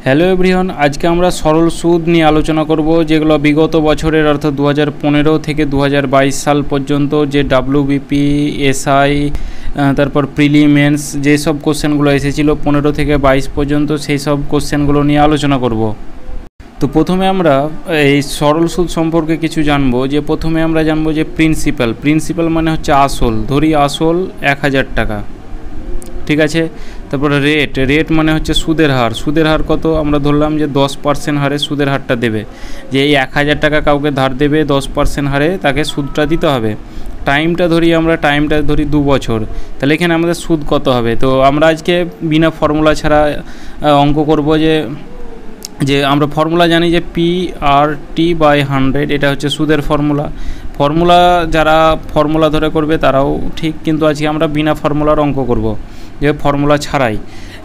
Hello everyone, আজকে আমরা সরল সুদ নিয়ে আলোচনা করব, যেগুলো বিগত বছরের অর্থাৎ 2015 থেকে 2022 সাল পর্যন্ত যে ডাব্লিউবিপি, এসআই, তারপর প্রিলিমেন্স যেসব কোশ্চেনগুলো এসেছিলো 15 থেকে 22 পর্যন্ত, সেই সব কোশ্চেনগুলো নিয়ে আলোচনা করব। তো প্রথমে আমরা এই সরল সুদ সম্পর্কে কিছু জানবো। যে প্রথমে আমরা জানবো যে প্রিন্সিপাল মানে হচ্ছে আসল, ধরি আসল 1000 টাকা, ঠিক আছে। তারপরে রেট মানে হচ্ছে সুদের হার কত, আমরা ধরলাম যে 10% হারে সুদের হারটা দেবে, যে এই 1000 টাকা কাউকে ধার দেবে 10% হারে তাকে সুদটা দিতে হবে। টাইমটা ধরি 2 বছর, তাহলে এখানে আমাদের সুদ কত হবে। তো আমরা আজকে বিনা ফর্মুলা ছাড়া অঙ্ক করব। যে আমরা ফর্মুলা জানি যে PRT/100, এটা হচ্ছে সুদের ফর্মুলা যারা ফর্মুলা ধরে করবে তারাও ঠিক, কিন্তু আজকে আমরা বিনা ফর্মুলার অঙ্ক করব, যে ফর্মুলা ছাড়াই।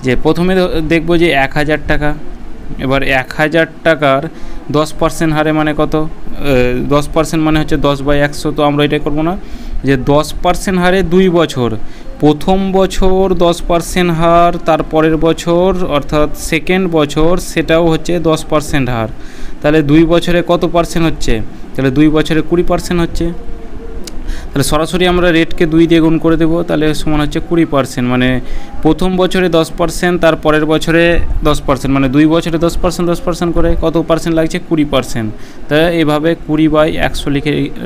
যে প্রথমে দেখব যে 1000 টাকা, এবার 1000 টাকার 10% হারে মানে কত, 10% মানে হচ্ছে 10/100। তো আমরা এটা করব না, যে 10% হারে 2 বছর, প্রথম বছর 10% হার, তারপরের বছর অর্থাৎ সেকেন্ড বছর সেটাও হচ্ছে 10% হার। তাহলে 2 বছরে কত পার্সেন্ট হচ্ছে, তাহলে 2 বছরে 20% হচ্ছে। তাহলে সরাসরি আমরা রেটকে 2 দিয়ে গুণ করে দেবো, তাহলে সমান হচ্ছে 20%। মানে প্রথম বছরে 10%, তার পরের বছরে 10%, মানে 2 বছরে 10% করে কত পার্সেন্ট লাগছে, 20%। তাহলে এভাবে 20/100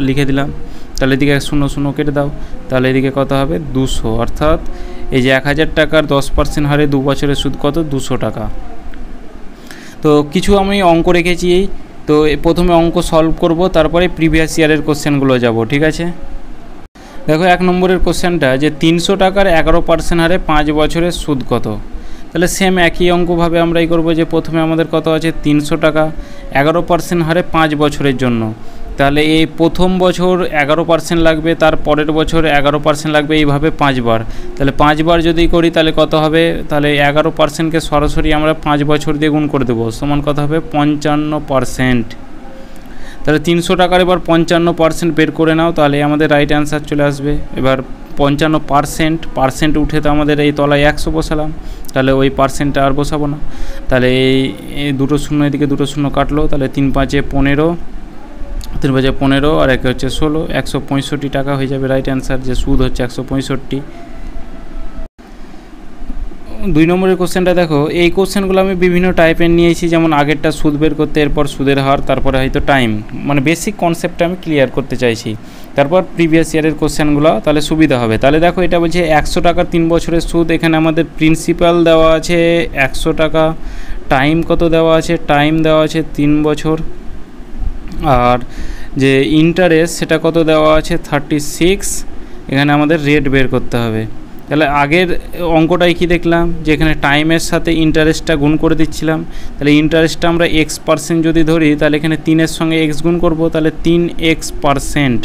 লিখে দিলাম। তাহলে এদিকে 0 0 কেটে দাও, তাহলে এদিকে কত হবে 200। অর্থাৎ এই যে 1000 টাকার 10% হারে 2 বছরের সুদ কত, 200 টাকা। তো কিছু আমি অঙ্ক রেখেছি, তো প্রথমে অঙ্ক সলভ করব, তারপরে প্রিভিয়াস ইয়ারের কোশ্চেনগুলো যাব, ঠিক আছে। দেখো 1 নম্বরের কোশ্চেনটা, যে 300 টাকার 11% হারে 5 বছরের সুদ কত। তাহলে সেম একই অঙ্কভাবে আমরা এই করবো, যে প্রথমে আমাদের কত আছে 300 টাকা, 11% হারে 5 বছরের জন্য। তাহলে এই প্রথম বছর 11% লাগবে, তার পরের বছর 11% লাগবে, এইভাবে 5 বার। তাহলে 5 বার যদি করি তাহলে কত হবে, তাহলে 11%কে সরাসরি আমরা 5 বছর দিয়ে গুণ করে দেবো, সমান কত হবে 55%। তাহলে 300 টাকার এবার 55% বের করে নাও, তাহলে আমাদের রাইট অ্যান্সার চলে আসবে। এবার 55% উঠে তো আমাদের এই তলায় 100 বসালাম, তাহলে ওই পার্সেন্টটা আর বসাবো না। তাহলে এই দুটো শূন্য, এদিকে দুটো শূন্য কাটলো, তাহলে 3 5 15, 3 5 15 আর একে হচ্ছে 16, 165 টাকা হয়ে যাবে রাইট অ্যান্সার, যে সুদ হচ্ছে 165। 2 নম্বরের কোশ্চেনটা দেখো, এই কোশ্চেনগুলো আমি বিভিন্ন টাইপের নিয়েছি, যেমন আগেরটা সুদ বের করতে, এরপর সুদের হার, তারপরে হয়তো টাইম, মানে বেসিক কনসেপ্টটা আমি ক্লিয়ার করতে চাইছি। তারপর প্রিভিয়াস ইয়ারের কোশ্চেনগুলো, তাহলে সুবিধা হবে। তাহলে দেখো এটা বলছে 100 টাকার 3 বছরের সুদ, এখানে আমাদের প্রিন্সিপাল দেওয়া আছে 100 টাকা, টাইম কত দেওয়া আছে, টাইম দেওয়া আছে 3 বছর, আর যে ইন্টারেস্ট সেটা কত দেওয়া আছে 36। এখানে আমাদের রেট বের করতে হবে। তাহলে আগের অঙ্কটাই কি দেখলাম, যে এখানে টাইমের সাথে ইন্টারেস্টটা গুণ করে দিচ্ছিলাম। তাহলে ইন্টারেস্টটা আমরা X% যদি ধরি, তাহলে এখানে 3-এর সঙ্গে X গুণ করব, তাহলে 3X%।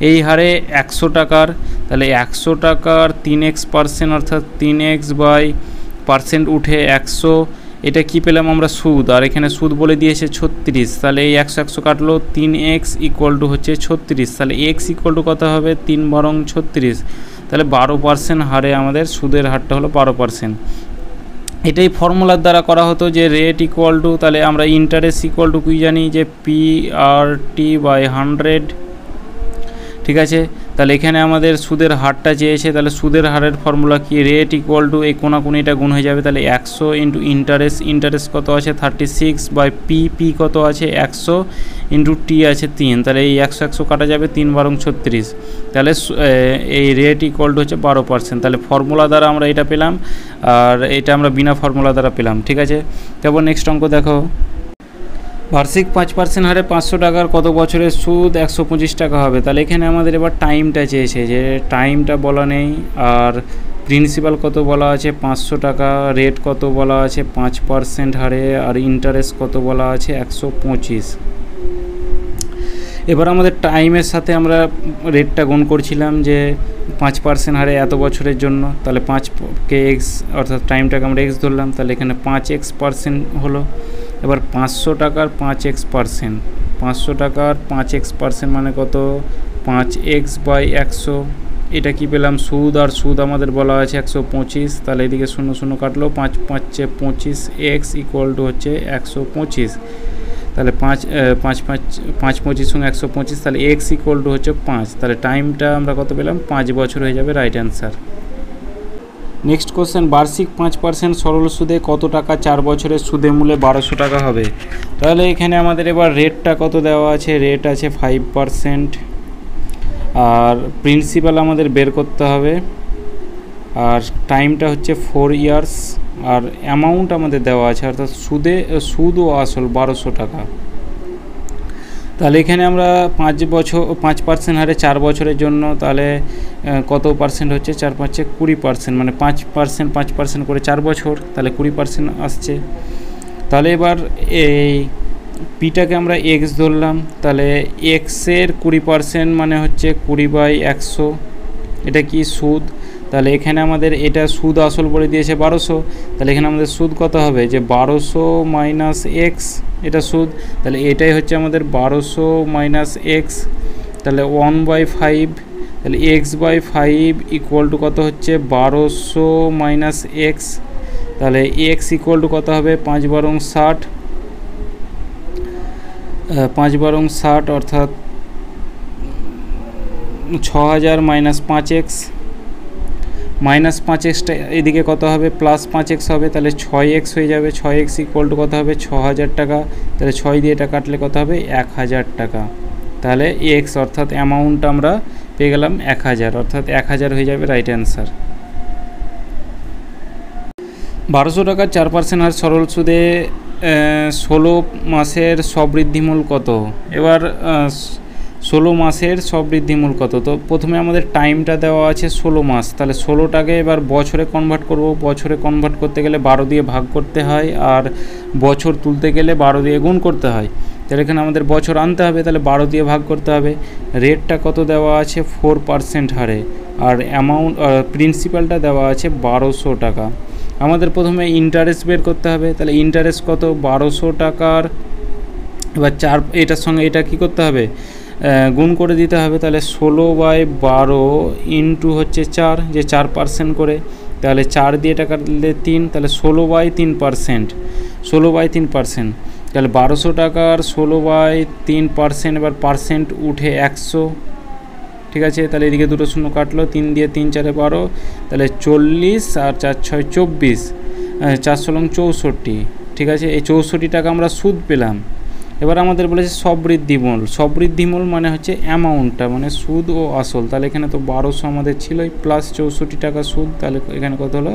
এই হারে 100 টাকার, তাহলে 100 টাকার 3X% অর্থাৎ 3X/% উঠে 100। এটা কি পেলাম আমরা, সুদ, আর এখানে সুদ বলে দিয়েছে 36। তাহলে এই 100 কাটলো, 3X = হচ্ছে 36। তাহলে X = কত হবে, 3 বরং 36। তাহলে 12% হারে আমাদের সুদের হারটা হলো 12%। এটাই ফর্মুলার দ্বারা করা হতো, যে রেট তাহলে আমরা ইন্টারেস্ট কি জানি, যে PRT/100, ঠিক আছে। তাহলে এখানে আমাদের সুদের হারটা চেয়েছে, তাহলে সুদের হারের ফর্মুলা কি, রেট এই কোনাকুনিটা গুণ হয়ে যাবে। তাহলে 100 × ইন্টারেস্ট কত আছে 36/P কত আছে 100 × T আছে 3। তাহলে এই 100 কাটা যাবে, 3 বরং 36। তাহলে এই রেট হচ্ছে 12%। তাহলে ফর্মুলা দ্বারা আমরা এটা পেলাম, আর এটা আমরা বিনা ফর্মুলা দ্বারা পেলাম, ঠিক আছে। তারপর নেক্সট অঙ্ক দেখো, বার্ষিক 5% হারে 500 টাকার কত বছরের সুদ 125 টাকা হবে। তাহলে এখানে আমাদের এবার টাইমটা চেয়েছে, যে টাইমটা বলা নেই, আর প্রিন্সিপাল কত বলা আছে 500 টাকা, রেট কত বলা আছে 5% হারে, আর ইন্টারেস্ট কত বলা আছে 125। এবার আমাদের টাইমের সাথে আমরা রেটটা গুণ করছিলাম, যে 5% হারে এত বছরের জন্য, তাহলে 5কে X অর্থাৎ টাইমটাকে আমরা X ধরলাম, তাহলে এখানে 5X% হলো। এবার 500 টাকার 5X%, 500 টাকার 5X% মানে কত, 5X/100। এটা কি পেলাম, সুদ, আর সুদ আমাদের বলা আছে 125, তাহলে এদিকে 0 0 কাটলো, 5 5 25, এক্স ইকুয়াল টু হচ্ছে 125, তাহলে 5 5 5 5 25 সঙ্গে 125, তাহলে এক্স ইকুয়াল টু হচ্ছে 5, তাহলে টাইমটা আমরা কত পেলাম, 5 বছর হয়ে যাবে, রাইট অ্যান্সার। নেক্সট কোশ্চেন, বার্ষিক 5% সরল সুদে কত টাকা 4 বছরের সুদে মূলে 1200 টাকা হবে? তাহলে এখানে আমাদের এবার রেটটা কত দেওয়া আছে, রেট আছে 5%, আর প্রিন্সিপাল আমাদের বের করতে হবে, আর টাইমটা হচ্ছে 4 ইয়ার্স, আর অ্যামাউন্ট আমাদের দেওয়া আছে অর্থাৎ সুদ ও আসল 1200 টাকা। তাহলে এখানে আমরা 5% হারে 4 বছরের জন্য, তাহলে কত পার্সেন্ট হচ্ছে, 4 5 20%, মানে 5% করে 4 বছর, তাহলে 20% আসছে। তাহলে এবার এই পিটাকে আমরা এক্স ধরলাম, তাহলে এক্সের 20% মানে হচ্ছে 20/100, এটা কি সুদ। তাহলে এখানে আমাদের এটা সুদ আসল বলে দিয়েছে 1200, তাহলে এখানে আমাদের সুদ কত হবে, যে 1200 মাইনাস এক্স, এটা সুদ, তাহলে এটাই হচ্ছে আমাদের 1200 মাইনাস এক্স, তাহলে 1/5, তাহলে x/5 ইকুয়াল টু কত হচ্ছে 1200 মাইনাস এক্স, তাহলে এক্স ইকুয়াল টু কত হবে, 5 বারং 60, 5 বারং 60 অর্থাৎ 6000 মাইনাস 5x, মাইনাস 5xটা এদিকে কত হবে, প্লাস 5x হবে, তাহলে 6x হয়ে যাবে, 6x ইকুয়াল টু কত হবে, 6000 টাকা, তাহলে 6 দিয়ে এটা কাটলে কত হবে, 1000 টাকা, তাহলে এক্স অর্থাৎ অ্যামাউন্ট আমরা পেয়ে গেলাম 1000, অর্থাৎ 1000 হয়ে যাবে, রাইট অ্যান্সার। 1200 টাকার 4% হার সরল সুদে 16 মাসের সবৃদ্ধিমূল কত? এবার 16 মাসের সবৃদ্ধিমূল কত? তো প্রথমে আমাদের টাইমটা দেওয়া আছে 16 মাস, তাহলে 16টাকে এবার বছরে কনভার্ট করব, বছরে কনভার্ট করতে গেলে 12 দিয়ে ভাগ করতে হয়, আর বছর তুলতে গেলে 12 দিয়ে গুণ করতে হয়, তাহলে এখানে আমাদের বছর আনতে হবে, তাহলে 12 দিয়ে ভাগ করতে হবে। রেটটা কত দেওয়া আছে, 4% হারে, আর অ্যামাউন্ট প্রিন্সিপালটা দেওয়া আছে 1200 টাকা। আমাদের প্রথমে ইন্টারেস্ট বের করতে হবে, তাহলে ইন্টারেস্ট কত, 1200 টাকার, এবার এটার সঙ্গে এটা কি করতে হবে, গুণ করে দিতে হবে, তাহলে 16/12 ইন্টু হচ্ছে 4, যে 4% করে, তাহলে 4 দিয়ে এটা কাটলে 3, তাহলে 16/3%, 16/3%, তাহলে 1200 টাকার 16/3%, এবার পার্সেন্ট উঠে 100, ঠিক আছে, তাহলে এদিকে দুটো শূন্য কাটলো, 3 দিয়ে 3 4 12, তাহলে 40, আর 4 6 24, 4 16 64, ঠিক আছে, এই 64 টাকা আমরা সুদ পেলাম। এবার আমাদের বলেছে সবৃদ্ধিমূল, সবৃদ্ধিমূল মানে হচ্ছে অ্যামাউন্টটা, মানে সুদ ও আসল, তাহলে এখানে তো 1200 আমাদের ছিলই, প্লাস 64 টাকা সুদ, তাহলে এখানে কত হলো,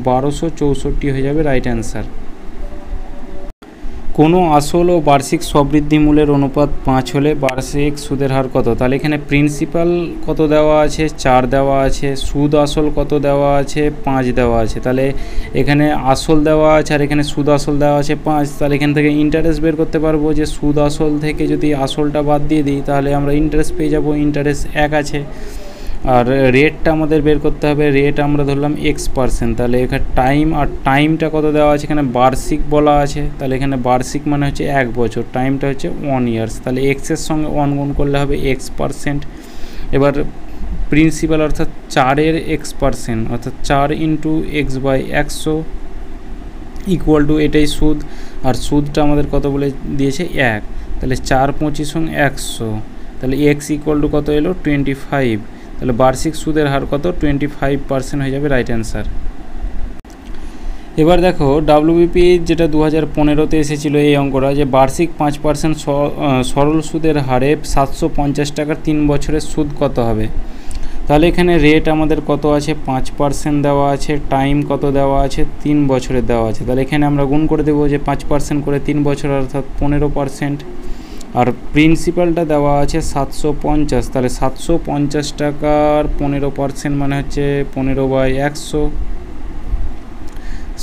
1264 হয়ে যাবে, রাইট অ্যান্সার। কোনো আসল ও বার্ষিক সবৃদ্ধিমূলের অনুপাত 5 হলে বার্ষিক সুদের হার কত? তাহলে এখানে প্রিন্সিপাল কত দেওয়া আছে, 4 দেওয়া আছে, সুদ আসল কত দেওয়া আছে, 5 দেওয়া আছে, তাহলে এখানে আসল দেওয়া আছে আর এখানে সুদ আসল দেওয়া আছে 5, তাহলে এখান থেকে ইন্টারেস্ট বের করতে পারবো, যে সুদ আসল থেকে যদি আসলটা বাদ দিয়ে দিই তাহলে আমরা ইন্টারেস্ট পেয়ে যাব, ইন্টারেস্ট 1 আছে। আর রেটটা আমাদের বের করতে হবে, রেট আমরা ধরলাম x%, তাহলে এখানে টাইম, আর টাইমটা কত দেওয়া আছে, এখানে বার্ষিক বলা আছে, তাহলে এখানে বার্ষিক মানে হচ্ছে 1 বছর, টাইমটা হচ্ছে 1 ইয়ার্স, তাহলে এক্সের সঙ্গে 1 গুণ করলে হবে x%। এবার প্রিন্সিপাল অর্থাৎ 4-এর x%, অর্থাৎ 4 ইন্টু x/100 ইকুয়াল টু এটাই সুদ, আর সুদটা আমাদের কত বলে দিয়েছে 1, তাহলে 4 25 100, তাহলে x ইকুয়াল টু কত এলো 25, তাহলে বার্ষিক সুদের হার কত, 25% হয়ে যাবে, রাইট অ্যান্সার। এবার দেখো ডাব্লিউবিপি যেটা 2015-তে এসেছিল এই অঙ্কটা, যে বার্ষিক 5% সরল সুদের হারে 750 টাকার 3 বছরের সুদ কত হবে? তাহলে এখানে রেট আমাদের কত আছে, 5% দেওয়া আছে, টাইম কত দেওয়া আছে, 3 বছরের দেওয়া আছে, তাহলে এখানে আমরা গুণ করে দেবো, যে 5% করে 3 বছর অর্থাৎ 15%, আর প্রিন্সিপালটা দেওয়া আছে 750, তাহলে 750 টাকার 15% মানে হচ্ছে 15/100,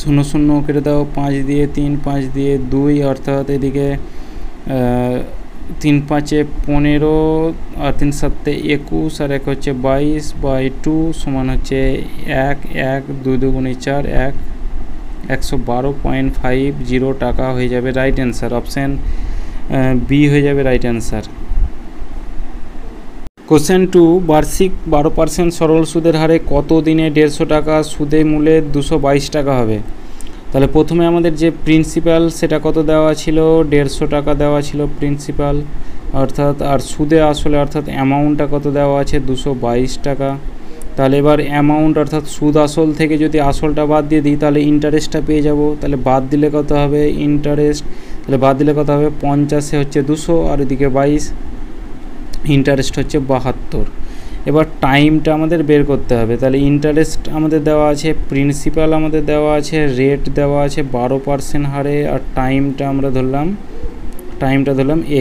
0 0 কেটে দাও, 5 দিয়ে 3, 5 দিয়ে 2, অর্থাৎ এদিকে 3 5 15, আর 3 7 21, আর 1 হচ্ছে 22/2 সমান হচ্ছে 1 1 2 2 গুণে 4 1, 112.50 টাকা হয়ে যাবে, রাইট অ্যান্সার, অপশান বি হয়ে যাবে, রাইট অ্যান্সার। কোশ্চেন 2, বার্ষিক 12% সরল সুদের হারে কত দিনে 150 টাকা সুদে মূলে 222 টাকা হবে? তাহলে প্রথমে আমাদের যে প্রিন্সিপাল সেটা কত দেওয়া ছিল, 150 টাকা দেওয়া ছিল প্রিন্সিপাল অর্থাৎ, আর সুদে আসলে অর্থাৎ অ্যামাউন্টটা কত দেওয়া আছে 222 টাকা। তাহলে এবার অ্যামাউন্ট অর্থাৎ সুদ আসল থেকে যদি আসলটা বাদ দিয়ে দিই তাহলে ইন্টারেস্টটা পেয়ে যাব। তাহলে বাদ দিলে কত হবে ইন্টারেস্ট, তাহলে বাদ দিলে কত হবে 50 হচ্ছে 200 আর এদিকে 22, ইন্টারেস্ট হচ্ছে 72। এবার টাইমটা আমাদের বের করতে হবে। তাহলে ইন্টারেস্ট আমাদের দেওয়া আছে, প্রিন্সিপাল আমাদের দেওয়া আছে, রেট দেওয়া আছে 12% হারে, আর টাইমটা আমরা ধরলাম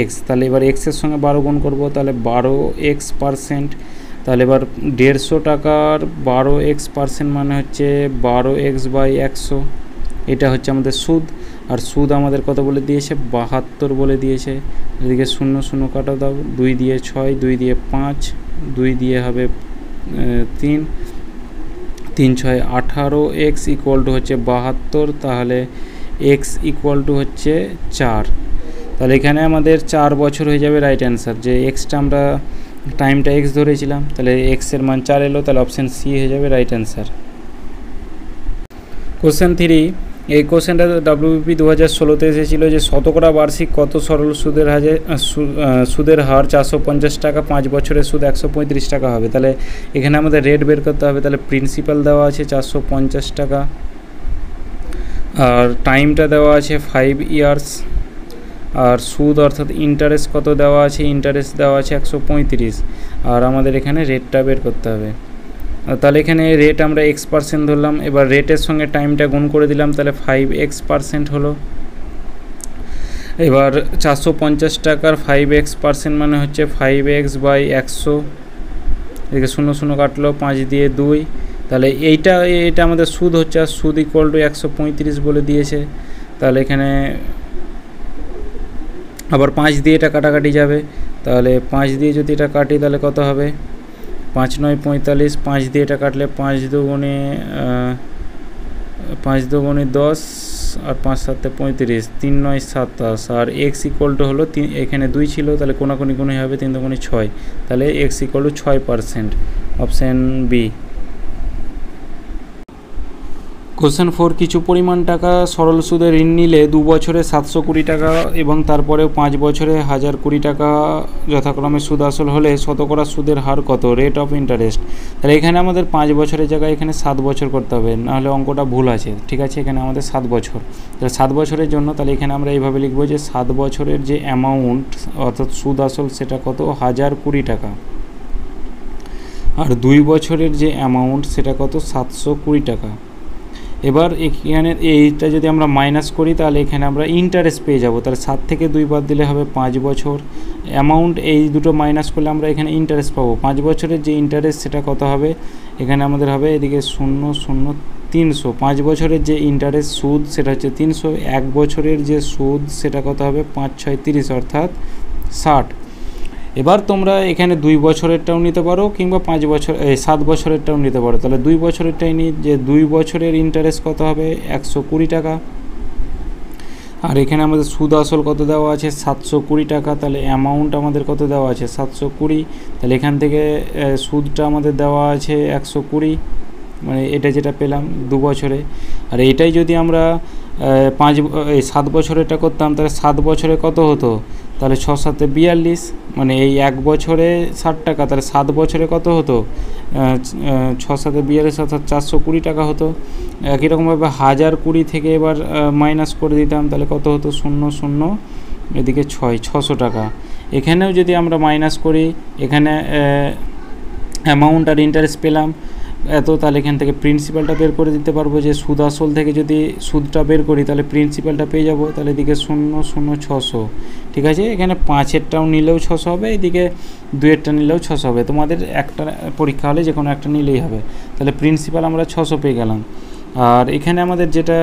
এক্স। তাহলে এবার এক্সের সঙ্গে 12 গুণ করবো, তাহলে 12x%। তাহলে এবার 150 টাকার 12x% মানে হচ্ছে 12x/100, এটা হচ্ছে আমাদের সুদ। আর সুদ আমাদের কত বলে দিয়েছে 72 বলে দিয়েছে। এদিকে 0 0 কাটা দাও, 2 দিয়ে 6, 2 দিয়ে 5, 2 দিয়ে হবে 3, 3 6 18, x ইকুয়াল টু হচ্ছে 72, তাহলে x ইকুয়াল টু হচ্ছে 4। তাহলে এখানে আমাদের 4 বছর হয়ে যাবে রাইট অ্যান্সার। যে এক্সটা আমরা টাইমটা এক্স ধরেছিলাম, তাহলে এক্সের মান 4 এলো, তাহলে অপশান সি হয়ে যাবে রাইট অ্যান্সার। কোশ্চেন 3, এই কোশ্চেনটা ডাব্লিউবিপি 2016-তে এসেছিলো যে শতকরা বার্ষিক কত সরল সুদের হার 450 টাকা, 5 বছরের সুদ 135 টাকা হবে। তাহলে এখানে আমাদের রেট বের করতে হবে। তাহলে প্রিন্সিপাল দেওয়া আছে 450 টাকা, আর টাইমটা দেওয়া আছে 5 ইয়ার্স, আর সুদ অর্থাৎ ইন্টারেস্ট কত দেওয়া আছে, ইন্টারেস্ট দেওয়া আছে 135, আর আমাদের এখানে রেটটা বের করতে হবে। তাহলে এখানে রেট আমরা x% ধরলাম, এবার রেটের সঙ্গে টাইমটা গুণ করে দিলাম, তাহলে 5x% হলো। এবার 450 টাকার 5x% মানে হচ্ছে 5x/100, এদিকে 0 0 কাটলো, 5 দিয়ে 2, তাহলে এটা আমাদের সুদ হচ্ছে, আর সুদ ইকুয়াল টু 135 বলে দিয়েছে। তাহলে এখানে আবার 5 দিয়ে এটা কাটাকাটি যাবে, তাহলে 5 দিয়ে যদি এটা কাটি তাহলে কত হবে 5 9 45, 5 দিয়ে এটা কাটলে 5 দুগুণে 10 আর 5 7 35, 3 9 27, আর x ইকুয়াল টু হলো এখানে 2 ছিল, তাহলে কোনাকুনি গুণে হবে 3 দুগুণে 6, তাহলে x equal to 6%, option B. Question 4, কিছু পরিমাণ টাকা সরল সুদে ঋণ নিলে 2 বছরে 720 টাকা এবং তারপরেও 5 বছরে 1020 টাকা যথাক্রমে সুদ আসল হলে শতকরা সুদের হার কত, রেট অফ ইন্টারেস্ট। তাহলে এখানে আমাদের 5 বছরের জায়গায় এখানে 7 বছর করতে হবে, নাহলে অঙ্কটা ভুল আছে। ঠিক আছে, এখানে আমাদের 7 বছর, তাহলে 7 বছরের জন্য তাহলে এখানে আমরা এইভাবে লিখব যে 7 বছরের যে অ্যামাউন্ট অর্থাৎ সুদ আসল সেটা কত 1020 টাকা, আর 2 বছরের যে অ্যামাউন্ট সেটা কত 720 টাকা। এবার এখানে এইটা যদি আমরা মাইনাস করি তাহলে এখানে আমরা ইন্টারেস্ট পেয়ে যাব। তাহলে 7 থেকে 2 বাদ দিলে হবে 5 বছর, অ্যামাউন্ট এই দুটো মাইনাস করলে আমরা এখানে ইন্টারেস্ট পাবো। 5 বছরের যে ইন্টারেস্ট সেটা কত হবে, এখানে আমাদের হবে এদিকে 0 0 300, 5 বছরের যে ইন্টারেস্ট সুদ সেটা হচ্ছে 300, 1 বছরের যে সুদ সেটা কত হবে 5 6 30 অর্থাৎ 60। এবার তোমরা এখানে 2 বছরেরটাও নিতে পারো কিংবা 7 বছরেরটাও নিতে পারো। তাহলে 2 বছরেরটাই নিই, যে 2 বছরের ইন্টারেস্ট কত হবে 120 টাকা, আর এখানে আমাদের সুদ আসল কত দেওয়া আছে 720 টাকা। তাহলে অ্যামাউন্ট আমাদের কত দেওয়া আছে 720, তাহলে এখান থেকে সুদটা আমাদের দেওয়া আছে 120, মানে এটা যেটা পেলাম 2 বছরে। আর এটাই যদি আমরা 7 বছরেরটা করতাম তাহলে 7 বছরে কত হতো, তাহলে 6 7 42, মানে এই 1 বছরে 60 টাকা, তাহলে 7 বছরে কত হতো 6 7 42 অর্থাৎ 420 টাকা হতো। একই রকমভাবে 1020 থেকে এবার মাইনাস করে দিতাম, তাহলে কত হতো 0 0 এদিকে 600 টাকা। এখানেও যদি আমরা মাইনাস করি, এখানে অ্যামাউন্ট আর ইন্টারেস্ট পেলাম এত, তাহলে এখান থেকে প্রিন্সিপালটা বের করে দিতে পারবো। যে সুদ আসল থেকে যদি সুদটা বের করি তাহলে প্রিন্সিপালটা পেয়ে যাব। তাহলে এদিকে 0 0 600, ঠিক আছে। এখানে 5-এরটাও নিলেও 600 হবে, এদিকে 2-এরটা নিলেও 600 হবে। তোমাদের একটা পরীক্ষা হলে যে কোনো একটা নিলেই হবে। তাহলে প্রিন্সিপাল আমরা 600 পেয়ে গেলাম। আর এখানে আমাদের যেটা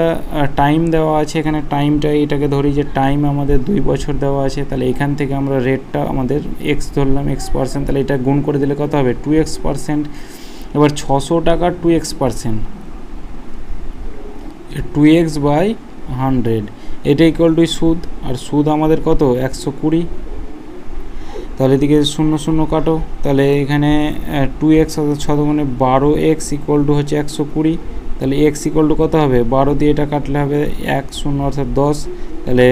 টাইম দেওয়া আছে, এখানে টাইমটা এটাকে ধরি যে টাইম আমাদের 2 বছর দেওয়া আছে। তাহলে এখান থেকে আমরা রেটটা আমাদের x ধরলাম x%, তাহলে এটা গুণ করে দিলে কত হবে 2x%। এবার 600 টাকার 2x%, 2x/100, এটা ইকুয়াল টু সুদ, আর সুদ আমাদের কত 120। তাহলে এদিকে 0 0 কাটো, তাহলে এখানে 2x অর্থাৎ 6 দুগুণে 12x ইকুয়াল টু হচ্ছে 120। তাহলে x ইকুয়াল টু কত হবে, 12 দিয়ে এটা কাটলে হবে 1 0 অর্থাৎ 10। তাহলে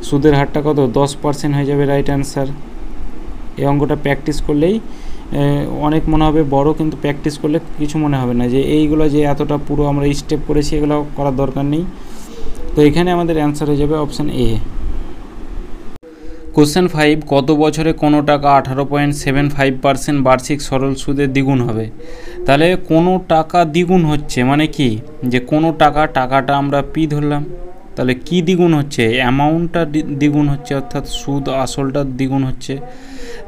সুদের হারটা কত, 10% হয়ে যাবে, রাইট অ্যান্সার। এই অঙ্কটা প্র্যাকটিস করলেই অনেক মনে হবে বড়, কিন্তু প্র্যাকটিস করলে কিছু মনে হবে না যে এইগুলো যে এতটা পুরো আমরা স্টেপ করেছি এগুলো করার দরকার নেই। তো এখানে আমাদের অ্যান্সার হয়ে যাবে অপশান এ। কোশ্চেন 5, কত বছরে কোনো টাকা 18.75% বার্ষিক সরল সুদের দ্বিগুণ হবে? তাহলে কোনো টাকা দ্বিগুণ হচ্ছে মানে কি, যে কোনো টাকাটা আমরা পি ধরলাম, তাহলে কি দ্বিগুণ হচ্ছে, অ্যামাউন্টটা দ্বিগুণ হচ্ছে, অর্থাৎ সুদ আসলটা দ্বিগুণ হচ্ছে।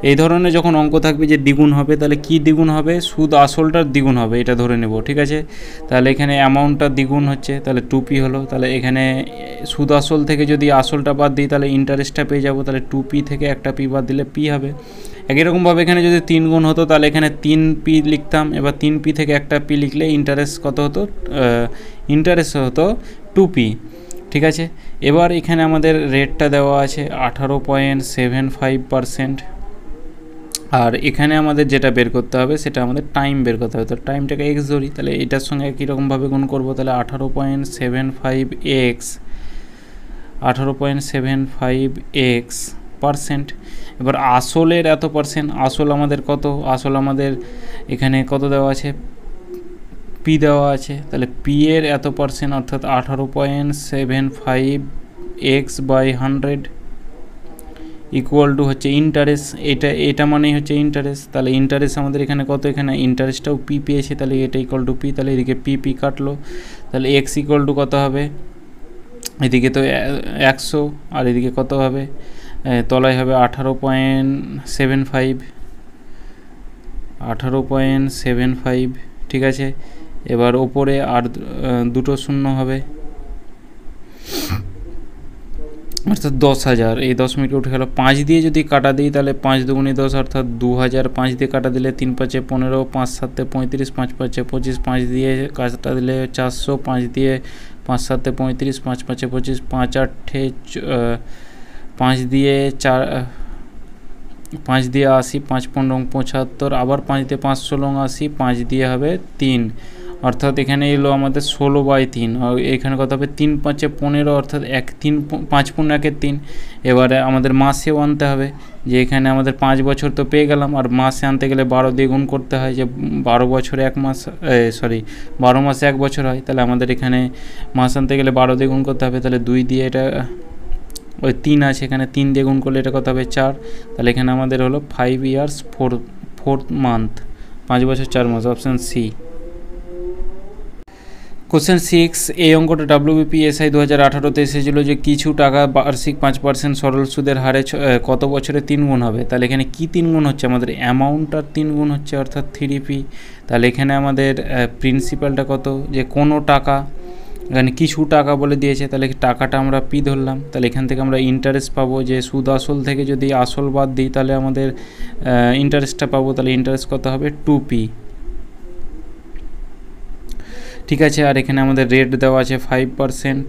এই ধরনের যখন অঙ্ক থাকবে যে দ্বিগুণ হবে, তাহলে কি দ্বিগুণ হবে, সুদ আসলটার দ্বিগুণ হবে, এটা ধরে নেব, ঠিক আছে। তাহলে এখানে অ্যামাউন্টটা দ্বিগুণ হচ্ছে, তাহলে 2p হলো। তাহলে এখানে সুদ আসল থেকে যদি আসলটা বাদ দিই তাহলে ইন্টারেস্টটা পেয়ে যাব, তাহলে 2p থেকে একটা p বাদ দিলে p হবে। একই রকমভাবে এখানে যদি 3 গুণ হতো তাহলে এখানে 3p লিখতাম, এবার 3p থেকে একটা p লিখলে ইন্টারেস্ট কত হতো, ইন্টারেস্ট হতো 2p, ঠিক আছে। এবার এখানে আমাদের রেটটা দেওয়া আছে 18.75%, আর এখানে আমাদের যেটা বের করতে হবে সেটা আমাদের টাইম বের করতে হবে। তো টাইমটাকে এক্স ধরি, তাহলে এটার সঙ্গে একই রকমভাবে গুণ করবো, তাহলে 18.75x 18.75x%। এবার আসলের এত পার্সেন্ট, আসল আমাদের কত, আসল আমাদের এখানে কত দেওয়া আছে, পি দেওয়া আছে, তাহলে পি এর এত পার্সেন্ট অর্থাৎ 18.75x/100 ইকুয়াল টু হচ্ছে ইন্টারেস্ট, এটা মানেই হচ্ছে ইন্টারেস্ট। তাহলে ইন্টারেস্ট আমাদের এখানে কত, এখানে ইন্টারেস্টটাও পি পেয়েছে, তাহলে এটা ইকুয়াল টু পি, তাহলে এদিকে পি কাটলো, তাহলে এক্স ইকুয়াল টু কত হবে, এদিকে তো 100 আর এদিকে কত হবে, তলায় হবে 18.75, ঠিক আছে। এবার ওপরে আর দুটো শূন্য হবে, অর্থাৎ 10,000, এই 10 মিনিট উঠে গেল। 5 দিয়ে যদি কাটা দিই তাহলে 5 দুগুণে 10 অর্থাৎ 2000, 5 দিয়ে কাটা দিলে 3 5 15, 5 7 35, 5 5 25, 5 দিয়ে কাটা দিলে 400, 5 দিয়ে 5 7 35, 5 5 25, 5 8 5 দিয়ে 4, 5 দিয়ে 80, 5 15 75, আবার 5 দিয়ে 5 16 80, 5 দিয়ে হবে 3, অর্থাৎ এখানে এলো আমাদের 16/3, আর এখানে কত হবে 3 5 15, অর্থাৎ 5 15 1 3। এবারে আমাদের মাসেও আনতে হবে, যে এখানে আমাদের 5 বছর তো পেয়ে গেলাম, আর মাসে আনতে গেলে 12 দিয়ে গুণ করতে হয়, যে 12 বছরে 1 মাস, 12 মাসে 1 বছর হয়, তাহলে আমাদের এখানে মাস আনতে গেলে 12 দিয়ে গুণ করতে হবে, তাহলে 2 দিয়ে এটা ওই 3 আছে, এখানে 3 দিয়ে গুণ করলে এটা কত হবে 4, তাহলে এখানে আমাদের হলো 5 ইয়ার্স 4th মান্থ, 5 বছর 4 মাস, অপশান সি। কোশ্চেন 6, এই অঙ্কটা WBPSI 2018-তে এসেছিল যে কিছু টাকা বার্ষিক 5% সরল সুদের হারে কত বছরে 3 গুণ হবে। তাহলে এখানে কি 3 গুণ হচ্ছে, আমাদের অ্যামাউন্টটার 3 গুণ হচ্ছে, অর্থাৎ 3p। তাহলে এখানে আমাদের প্রিন্সিপালটা কত, যে কোনো টাকা, এখানে কিছু টাকা বলে দিয়েছে, তাহলে টাকাটা আমরা পি ধরলাম, তাহলে এখান থেকে আমরা ইন্টারেস্ট পাবো, যে সুদ আসল থেকে যদি আসল বাদ দিই তাহলে আমাদের ইন্টারেস্টটা পাবো, তাহলে ইন্টারেস্ট কত হবে 2p, ঠিক আছে। আর এখানে আমাদের রেট দেওয়া আছে 5%,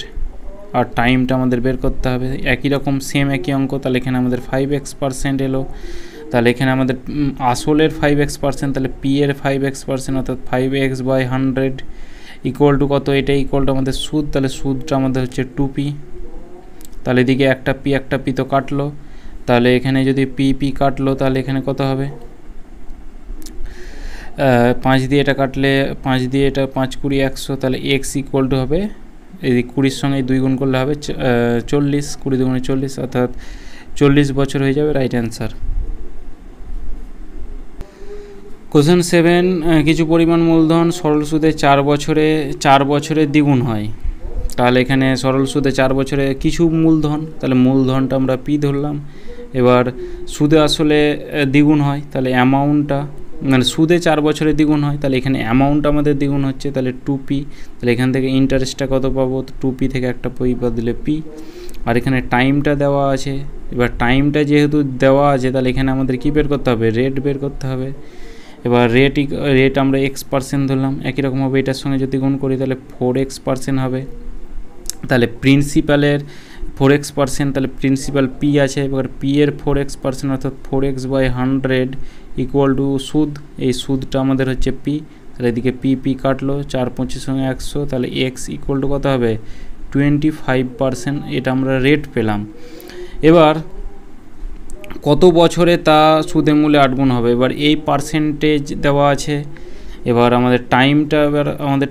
আর টাইমটা আমাদের বের করতে হবে, একই রকম সেম একই অঙ্ক। তাহলে এখানে আমাদের 5x% এলো, তাহলে এখানে আমাদের আসলের 5x%, তাহলে পি এর 5x%, অর্থাৎ 5x/100 ইকুয়াল টু কত, এটা ইকুয়াল টু আমাদের সুদ, তাহলে সুদটা আমাদের হচ্ছে 2p। তাহলে এদিকে একটা পি তো কাটলো, তাহলে এখানে যদি পি কাটলো তাহলে এখানে কত হবে, 5 দিয়ে এটা কাটলে 5 দিয়ে এটা 5 20 100, তাহলে x ইকুয়াল টু হবে, এই 20-র সঙ্গে 2 গুণ করলে হবে 40, 20 দুগুণে 40, অর্থাৎ 40 বছর হয়ে যাবে, রাইট অ্যান্সার। কোশ্চেন 7, কিছু পরিমাণ মূলধন সরল সুদে 4 বছরে দ্বিগুণ হয়। তাহলে এখানে সরল সুদে 4 বছরে কিছু মূলধন, তাহলে মূলধনটা আমরা পি ধরলাম। এবার সুদে আসলে দ্বিগুণ হয়, তাহলে অ্যামাউন্টটা, মানে সুদে 4 বছরে দ্বিগুণ হয়, তাহলে এখানে অ্যামাউন্ট আমাদের দ্বিগুণ হচ্ছে, তাহলে 2p। তাহলে এখান থেকে ইন্টারেস্টটা কত পাবো, 2p থেকে একটা পি বাদ দিলে p। আর এখানে টাইমটা দেওয়া আছে, এবার টাইমটা যেহেতু দেওয়া আছে তাহলে এখানে আমাদের কী বের করতে হবে, রেট বের করতে হবে। এবার রেট আমরা x% ধরলাম, একই রকমভাবে এটার সঙ্গে যদি গুণ করি তাহলে 4x% হবে। তাহলে প্রিন্সিপালের 4x%, তাহলে প্রিন্সিপাল পি আছে, এবার পি এর 4x% অর্থাৎ 4x/100 ইকুয়াল টু সুদ, এই সুদটা আমাদের হচ্ছে পি, তাহলে এদিকে পি কাটলো, 4 25 সঙ্গে 100, তাহলে এক্স ইকুয়াল টু কত হবে 25%, এটা আমরা রেট পেলাম। এবার কত বছরে তা সুদের মূল্যে 8 গুণ হবে, এবার এই পার্সেন্টেজ দেওয়া আছে, এবার আমাদের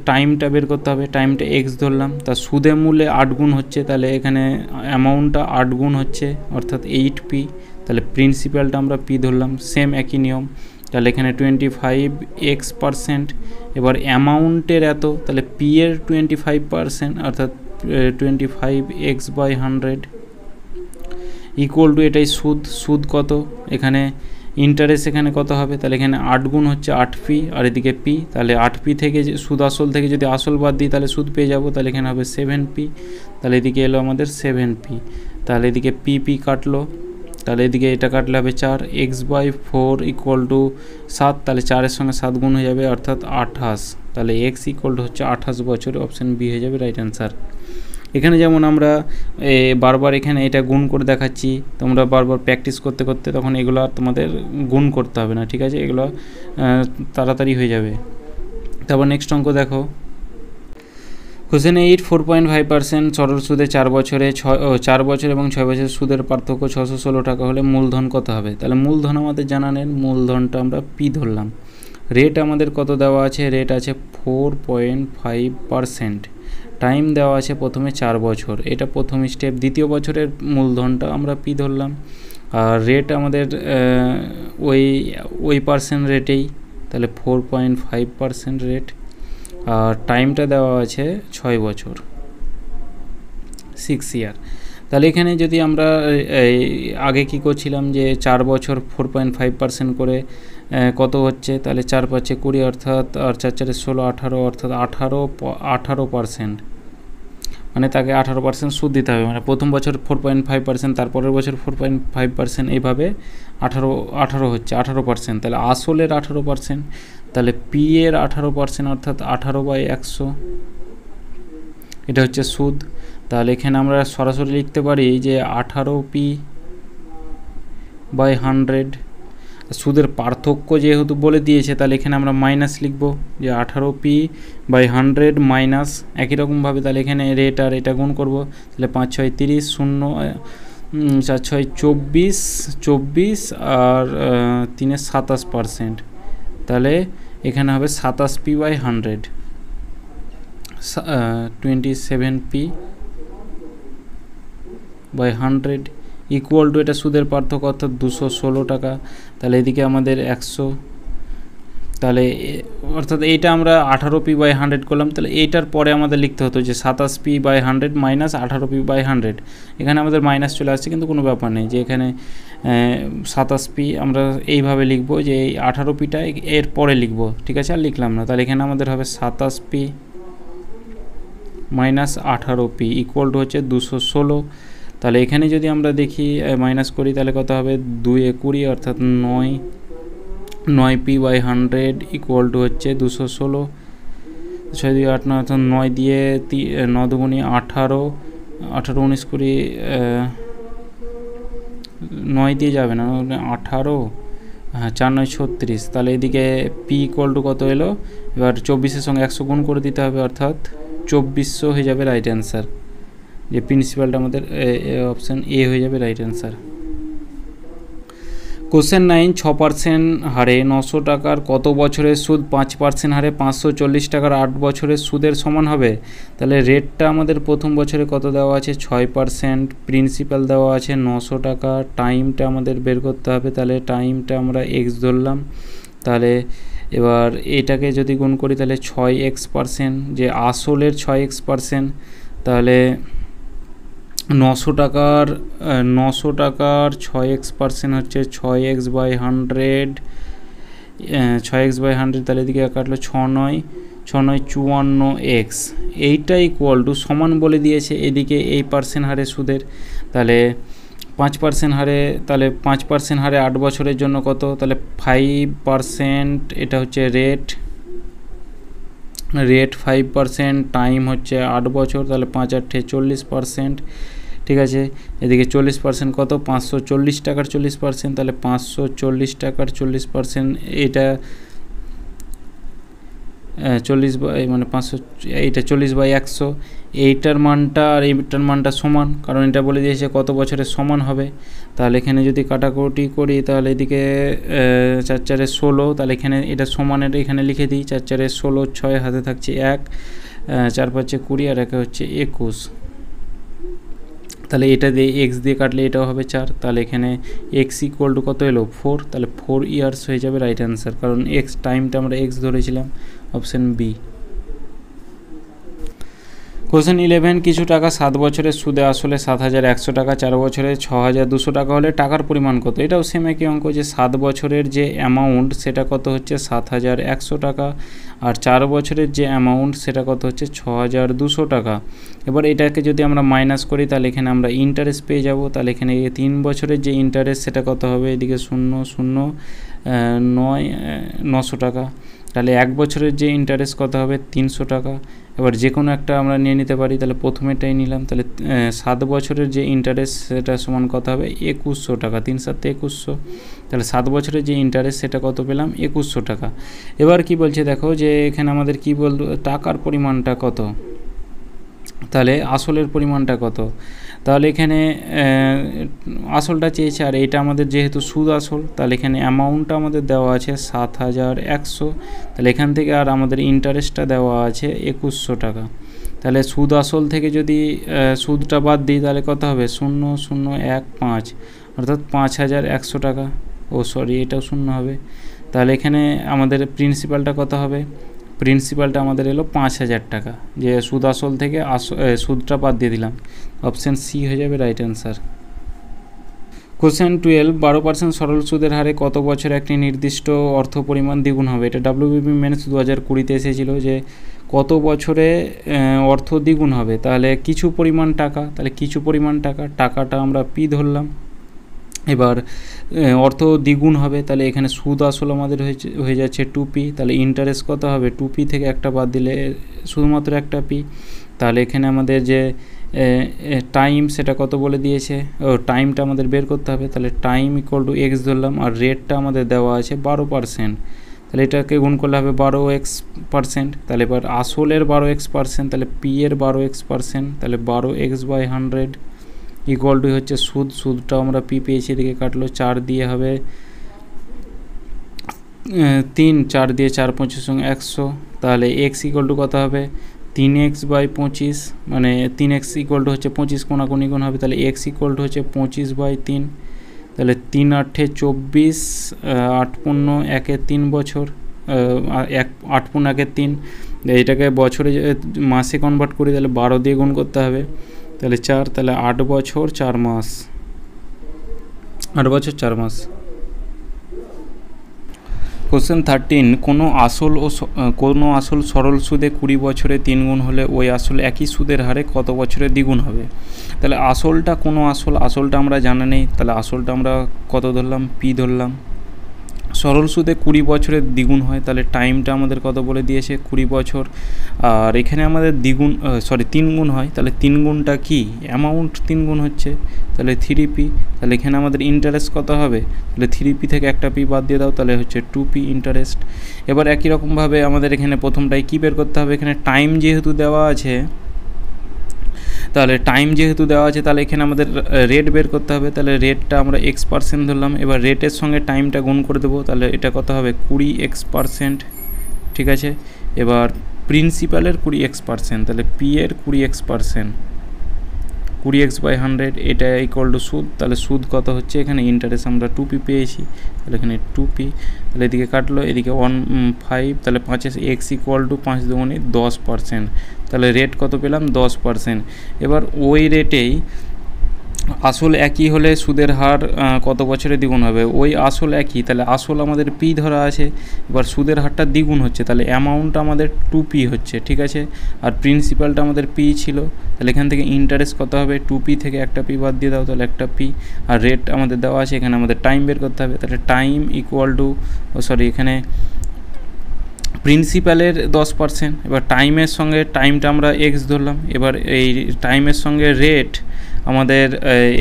টাইমটা বের করতে হবে, টাইমটা এক্স ধরলাম, তা সুদের মূল্যে 8 গুণ হচ্ছে, তাহলে এখানে অ্যামাউন্টটা 8 গুণ হচ্ছে অর্থাৎ 8p, তাহলে প্রিন্সিপালটা আমরা পি ধরলাম, সেম একই নিয়ম, তাহলে এখানে 25x%, এবার অ্যামাউন্টের এত, তাহলে পি এর 25% অর্থাৎ 25x/100 ইকুয়াল টু এটাই সুদ কত, এখানে ইন্টারেস্ট এখানে কত হবে, তাহলে এখানে 8 গুণ হচ্ছে 8p আর এদিকে পি, তাহলে 8p থেকে সুদ আসল থেকে যদি আসল বাদ দিই তাহলে সুদ পেয়ে যাব, তাহলে এখানে হবে 7p, তাহলে এদিকে এলো আমাদের 7p, তাহলে এদিকে পি কাটলো, তাহলে এদিকে এটা কাটলে হবে 4, x/4 ইকুয়াল টু 7, তাহলে 4-এর সঙ্গে 7 গুণ হয়ে যাবে অর্থাৎ 28, তাহলে এক্স ইকুয়াল টু হচ্ছে 28 বছর, অপশান বি হয়ে যাবে রাইট অ্যান্সার। এখানে যেমন আমরা বারবার এখানে এটা গুণ করে দেখাচ্ছি, তোমরা বারবার প্র্যাকটিস করতে করতে তখন এগুলো আর তোমাদের গুণ করতে হবে না, ঠিক আছে, এগুলো তাড়াতাড়ি হয়ে যাবে। তারপর নেক্সট অঙ্ক দেখো, কোশ্চেন 8 4.5% সরল সুদে 4 বছর এবং 6 বছরের সুদের পার্থক্য 616 টাকা হলে মূলধন কত হবে, তাহলে মূলধন আমাদের জানা নেই, মূলধনটা আমরা পি ধরলাম। রেট আমাদের কত দেওয়া আছে, রেট আছে 4.5%, টাইম দেওয়া আছে প্রথমে 4 বছর, এটা প্রথম স্টেপ, দ্বিতীয় বছরের মূলধনটা আমরা পি ধরলাম, আর রেট আমাদের ওই পার্সেন্ট রেটেই, তাহলে 4.5% রেট, আর টাইমটা দেওয়া আছে 6 বছর 6 ইয়ার। তাহলে এখানে যদি আমরা আগে কি করছিলাম যে 4 বছর 4.5% করে কত হচ্ছে, তাহলে 4 5 20 অর্থাৎ আর 4 4 16 18 অর্থাৎ 18%, মানে তাকে 18% সুদ দিতে হবে, মানে প্রথম বছর 4.5%, তারপরের বছর 4.5%, এইভাবে 18 হচ্ছে 18%, তাহলে আসলের 18%, তাহলে পি এর 18% অর্থাৎ 18/100, এটা হচ্ছে সুদ। তাহলে এখানে আমরা সরাসরি লিখতে পারি যে 18p/100, সুদের পার্থক্য যেহেতু বলে দিয়েছে তাহলে এখানে আমরা মাইনাস লিখব, যে 18p/100 মাইনাস, একই রকমভাবে তাহলে এখানে রেট আর এটা গুণ করব, তাহলে 5 6 30, 0 4 6 24 আর 3 27%, তাহলে এখানে হবে 27p/100, 27p/100 ইকুয়াল টু এটা সুদের পার্থক্য অর্থাৎ 216 টাকা, তাহলে এদিকে আমাদের 100, তাহলে অর্থাৎ এইটা আমরা 18p/100 করলাম, তাহলে এইটার পরে আমাদের লিখতে হতো যে 27p/100 মাইনাস 18p/100, এখানে আমাদের মাইনাস চলে আসছে কিন্তু কোনো ব্যাপার নেই, যে এখানে 27p আমরা এইভাবে লিখবো যে এই 18pটা এর পরে লিখবো, ঠিক আছে, আর লিখলাম না, তাহলে এখানে আমাদের হবে 27p minus 18p equal to হচ্ছে 216, তাহলে এখানে যদি আমরা দেখি মাইনাস করি তাহলে কত হবে 2 20 অর্থাৎ 9p/100 ইকুয়াল টু হচ্ছে 216, 6 2 8 9 অর্থাৎ 9 দিয়ে 9 দুগুণে 18 19 20 9 দিয়ে যাবে না, 18 হ্যাঁ 4 9 36, তাহলে এদিকে পি ইকুয়াল টু কত এলো, এবার 24-এর সঙ্গে 100 গুণ করে দিতে হবে অর্থাৎ 2400 হয়ে যাবে রাইট অ্যান্সার, যে প্রিন্সিপালটা আমাদের অপশান এ হয়ে যাবে রাইট অ্যান্সার। কোশ্চেন 9 6% হারে 900 টাকার কত বছরের সুদ 5% হারে 540 টাকার 8 বছরের সুদের সমান হবে, তাহলে রেটটা আমাদের প্রথম বছরে কত দেওয়া আছে 6%, প্রিন্সিপাল দেওয়া আছে 900 টাকা, টাইমটা আমাদের বের করতে হবে, তাহলে টাইমটা আমরা এক্স ধরলাম, তাহলে এবার এটাকে যদি গুণ করি তাহলে 6x%, যে আসলের 6x%, তাহলে 900 টাকার 6x% হচ্ছে 6x/100, 6x/100, তাহলে এদিকে কাটলো 6 9 54x, এইটা ইকুয়াল টু সমান বলে দিয়েছে এদিকে এই পার্সেন্ট হারে সুদের, তাহলে 5% হারে, তাহলে 5% হারে 8 বছরের জন্য কত, তাহলে 5%, এটা হচ্ছে রেট 5%, টাইম হচ্ছে 8 বছর, তাহলে 5 8 40%, ঠিক আছে। এদিকে 40% কত, 540 টাকার 40%, তাহলে 540 টাকার 40%, এটা 40 বাই মানে 500, এইটা 40/100, এইটার মানটা আর এইটার মানটা সমান, কারণ এটা বলে দিয়েছে কত বছরের সমান হবে। তাহলে এখানে যদি কাটাকুটি করি তাহলে এদিকে 4×4 16, তাহলে এখানে এটা সমানের এখানে লিখে দিই, 4×4 16, 6 হাতে থাকছে 1, 4×5 20 আর 1 হচ্ছে 21। তাহলে এটা দিয়ে এক্স দিয়ে কাটলে এটাও হবে 4, তাহলে এখানে এক্স ইকুয়াল টু কত এলো 4, তাহলে 4 ইয়ার্স হয়ে যাবে রাইট অ্যান্সার, কারণ এক্স টাইমটা আমরা এক্স ধরেছিলাম, অপশান বি। কোশ্চেন 11, কিছু টাকা 7 বছরের সুদে আসলে 7,100 টাকা, 4 বছরে 6,200 টাকা হলে টাকার পরিমাণ কত? এটাও সেম একই অঙ্ক, যে 7 বছরের যে অ্যামাউন্ট সেটা কত হচ্ছে 7,100 টাকা, আর 4 বছরের যে অ্যামাউন্ট সেটা কত হচ্ছে 6,200 টাকা। এবার এটাকে যদি আমরা মাইনাস করি তাহলে এখানে আমরা ইন্টারেস্ট পেয়ে যাব, তাহলে এখানে 3 বছরের যে ইন্টারেস্ট সেটা কত হবে, এদিকে 900 টাকা, তাহলে 1 বছরের যে ইন্টারেস্ট কত হবে 300 টাকা। এবার যে কোনো একটা আমরা নিয়ে নিতে পারি, তাহলে প্রথমেটাই নিলাম, তাহলে 7 বছরের যে ইন্টারেস্ট সেটা সমান কত হবে 2100 টাকা, 3 × 7 = 2100, তাহলে 7 বছরের যে ইন্টারেস্ট সেটা কত পেলাম 2100 টাকা। এবার কি বলছে দেখো, যে এখানে আমাদের কি বলতো টাকার পরিমাণটা কত, তাহলে আসলের পরিমাণটা কত, তাহলে এখানে আসলটা চেয়েছে, আর এটা আমাদের যেহেতু সুদ আসল, তাহলে এখানে অ্যামাউন্টটা আমাদের দেওয়া আছে 7,100, তাহলে এখান থেকে আর আমাদের ইন্টারেস্টটা দেওয়া আছে 2100 টাকা, তাহলে সুদ আসল থেকে যদি সুদটা বাদ দিই তাহলে কত হবে 0015, অর্থাৎ 5,100 টাকা, এটাও 0 হবে, তাহলে এখানে আমাদের প্রিন্সিপালটা কত হবে, প্রিন্সিপালটা আমাদের এলো 5,000 টাকা, যে সুদ আসল থেকে সুদটা বাদ দিয়ে দিলাম, অপশান সি হয়ে যাবে রাইট অ্যান্সার। কোশ্চেন 12, 12% সরল সুদের হারে কত বছরে একটি নির্দিষ্ট অর্থ পরিমাণ দ্বিগুণ হবে? এটা WBP মেন্স 2020-তে এসেছিল, যে কত বছরে অর্থ দ্বিগুণ হবে, তাহলে কিছু পরিমাণ টাকা, তাহলে কিছু পরিমাণ টাকাটা আমরা পি ধরলাম। এবার অর্থ দ্বিগুণ হবে, তাহলে এখানে সুদ আসল আমাদের হয়ে যাচ্ছে 2p, তাহলে ইন্টারেস্ট কত হবে 2p থেকে একটা বাদ দিলে শুধুমাত্র একটা p, তাহলে এখানে আমাদের যে টাইম সেটা কত বলে দিয়েছে, টাইমটা আমাদের বের করতে হবে, তাহলে টাইম ইকুয়াল টু এক্স ধরলাম, আর রেটটা আমাদের দেওয়া আছে 12%, তাহলে এটাকে গুণ করলে হবে 12x%, তাহলে এবার আসলের 12x%, তাহলে পি এর 12x%, তাহলে 12x/100 ইকুয়াল টু হচ্ছে সুদটাও আমরা পি পেয়েছি, এদিকে কাটলো 4 দিয়ে হবে 3, 4 দিয়ে 4 25 সঙ্গে 100, তাহলে x ইকুয়াল টু কত হবে 3x/25, মানে 3x ইকুয়াল টু হচ্ছে 25, কোনাকুনি গুণ হবে, তাহলে x ইকুয়াল টু হচ্ছে 25/3, তাহলে 3 × 8 = 24, 8 × 1 = 3 বছর, 8 × 1 = 3, এইটাকে বছরে মাসে কনভার্ট করি তাহলে 12 দিয়ে গুণ করতে হবে, তাহলে 4, তাহলে 8 বছর 4 মাস, 8 বছর 4 মাস। কোশ্চেন 13, কোনো আসল সরল সুদে 20 বছরে 3 গুণ হলে ওই আসল একই সুদের হারে কত বছরে দ্বিগুণ হবে? তাহলে আসলটা আসলটা আমরা জানা নেই, তাহলে আসলটা আমরা কত ধরলাম পি ধরলাম। সরল সুদে 20 বছরের দ্বিগুণ হয়, তাহলে টাইমটা আমাদের কত বলে দিয়েছে 20 বছর, আর এখানে আমাদের 3 গুণ হয়, তাহলে 3 গুণটা কি অ্যামাউন্ট 3 গুণ হচ্ছে, তাহলে 3p, তাহলে এখানে আমাদের ইন্টারেস্ট কত হবে, তাহলে 3p থেকে একটা p বাদ দিয়ে দাও, তাহলে হচ্ছে 2p ইন্টারেস্ট। এবার একই রকমভাবে আমাদের এখানে প্রথমটাই কী বের করতে হবে, এখানে টাইম যেহেতু দেওয়া আছে, তাহলে তাহলে এখানে আমাদের রেট বের করতে হবে, তাহলে রেটটা আমরা x% ধরলাম, এবার রেটের সঙ্গে টাইমটা গুণ করে দেবো, তাহলে এটা কত হবে 20x%, ঠিক আছে। এবার প্রিন্সিপালের 20x%, তাহলে p এর 20x%, 20x/100, এটা ইকুয়াল টু সুদ, তাহলে সুদ কত হচ্ছে, এখানে ইন্টারেস্ট আমরা 2p পেয়েছি, তাহলে এখানে 2p, তাহলে এদিকে কাটলো, এদিকে 15, তাহলে 5 x ইকুয়াল টু 5 × 2 = 10%, তাহলে রেট কত পেলাম 10%। এবার ওই রেটেই আসল একই হলে সুদের হার কত বছরে দ্বিগুণ হবে, ওই আসল একই, তাহলে আসল আমাদের পি ধরা আছে, এবার সুদের হারটা দ্বিগুণ হচ্ছে, তাহলে অ্যামাউন্টটা আমাদের 2p হচ্ছে, ঠিক আছে, আর প্রিন্সিপালটা আমাদের পি ছিল, তাহলে এখান থেকে ইন্টারেস্ট কত হবে 2p থেকে একটা p বাদ দিয়ে দাও, তাহলে একটা p, আর রেট আমাদের দেওয়া আছে, এখানে আমাদের টাইম বের করতে হবে, তাহলে টাইম ইকুয়াল টু এখানে প্রিন্সিপালের 10%, এবার টাইমের সঙ্গে টাইমটা আমরা এক্স ধরলাম, এবার এই টাইমের সঙ্গে রেট আমাদের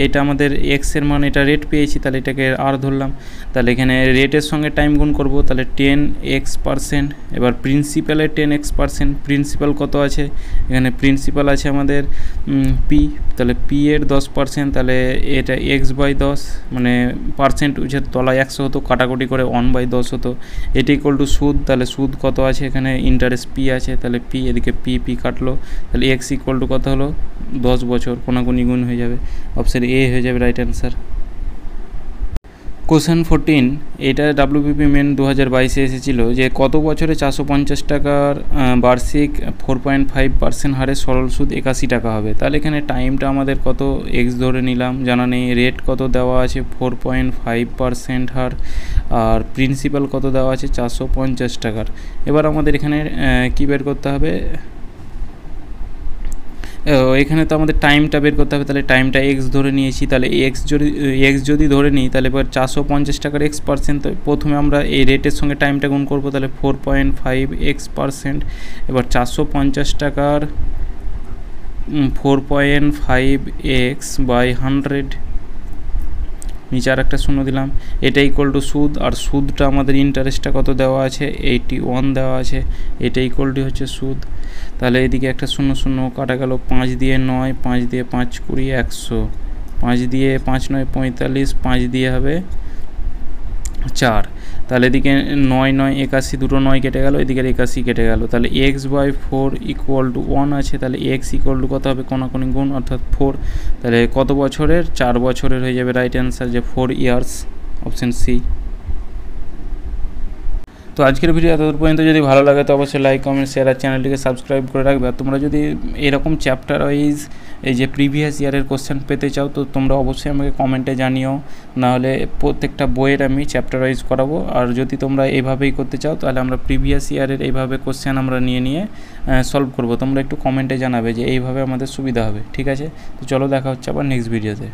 এটা আমাদের এক্সের মান, এটা রেট পেয়েছি, তাহলে এটাকে আর ধরলাম, তাহলে এখানে রেটের সঙ্গে টাইম গুণ করব, তাহলে 10x%। এবার প্রিন্সিপালের 10x%, প্রিন্সিপাল কত আছে এখানে, প্রিন্সিপাল আছে আমাদের পি, তাহলে পি এর 10%, তাহলে এটা x/10, মানে পার্সেন্ট উঠে তলায় 100 হতো, কাটাকুটি করে 1/10 হতো। এটা ইকুয়াল টু সুদ, তাহলে সুদ কত আছে এখানে, ইন্টারেস্ট পি আছে, তাহলে পি, এদিকে পি কাটলো, তাহলে এক্স ইকুয়াল টু কত হলো 10 বছর, কোনাকুনি গুণ হয়ে যাবে, অপশান এ হয়ে যাবে রাইট অ্যান্সার। কোশ্চেন 14, এটা ডাব্লিউবিপি মেন 2022-এ এসেছিলো যে কত বছরে 450 টাকার বার্ষিক 4.5% হারে সরল সুদ 81 টাকা হবে। তাহলে এখানে টাইমটা আমাদের কত, এক্স ধরে নিলাম, জানা নেই, রেট কত দেওয়া আছে 4.5% হার, আর প্রিন্সিপাল কত দেওয়া আছে 450 টাকার। এবার আমাদের এখানে কী বের করতে হবে, এখানে তো আমাদের টাইমটা বের করতে হবে, তাহলে টাইমটা এক্স ধরে নিয়েছি, তাহলে এক্স যদি ধরে নিই, তাহলে এবার 450 টাকার x%, তো প্রথমে আমরা এই রেটের সঙ্গে টাইমটা গুণ করবো, তাহলে 4.5x%। এবার 450 টাকার 4.5x/100, নিচে আর একটা শূন্য দিলাম, এটা ইকুয়াল টু সুদ, আর সুদটা আমাদের ইন্টারেস্টটা কত দেওয়া আছে 81 দেওয়া আছে, এটা ইকুয়াল টু হচ্ছে সুদ। তাহলে এদিকে একটা শূন্য শূন্য কাটা গেল, 5 দিয়ে 9, 5 দিয়ে 5 20, 100, 5 দিয়ে 5 9 45, 5 দিয়ে হবে 4, তাহলে এদিকে 9 9 81, দুটো 9 কেটে গেল, এদিকে 81 কেটে গেল, তাহলে x/4 ইকুয়াল টু 1 আছে, তাহলে x ইকুয়াল টু কত হবে, কোনাকুনি গুণ, অর্থাৎ 4, তাহলে কত বছরের, 4 বছরের হয়ে যাবে রাইট অ্যান্সার, যে 4 ইয়ার্স, অপশান সি। তো আজকের ভিডিও এতদূর পর্যন্ত, যদি ভালো লাগে তো অবশ্যই লাইক কমেন্ট শেয়ার আর চ্যানেলটিকে সাবস্ক্রাইব করে রাখবে। আর তোমরা যদি এরকম চ্যাপ্টার ওয়াইজ এই যে প্রিভিয়াস ইয়ারের কোশ্চেন পেতে চাও, তো তোমরা অবশ্যই আমাকে কমেন্টে জানিও, নাহলে প্রত্যেকটা বইয়ের আমি চ্যাপ্টার ওয়াইজ করাবো। আর যদি তোমরা এইভাবেই করতে চাও, তাহলে আমরা প্রিভিয়াস ইয়ারের এইভাবে কোশ্চেন আমরা নিয়ে সলভ করব। তোমরা একটু কমেন্টে জানাবে যে এইভাবে আমাদের সুবিধা হবে, ঠিক আছে? তো চলো, দেখা হচ্ছে আবার নেক্সট ভিডিওতে।